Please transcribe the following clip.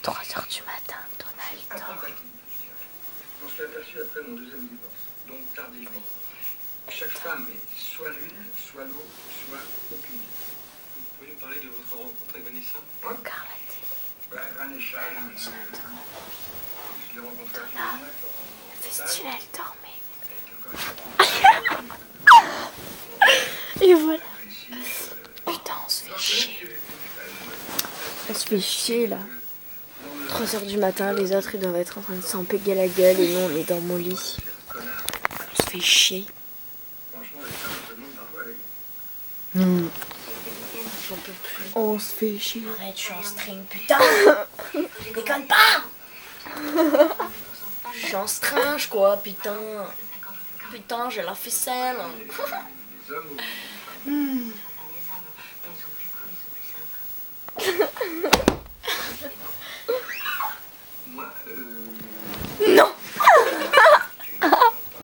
3h du matin, Donald dort. J'en suis aperçu après mon deuxième divorce, donc tardivement. Chaque femme est soit l'une, soit l'autre, soit aucune. Vous pouvez nous parler de votre rencontre avec Vanessa? Regarde la télé. Vanessa, je l'ai rencontrée à Fionac en Festival, elle dormait. stage. Et voilà. Putain, on se fait chier. On se fait chier là. 3h du matin, les autres ils doivent être en train de s'en péguer la gueule et nous on est dans mon lit. On se fait chier. Franchement, les femmes se demandent parfois avec J'en peux plus. On se fait chier. Arrête, je suis en string, putain. Déconne pas. Je suis en stringe, quoi, putain. Putain, j'ai la ficelle. les hommes ou moi, Non.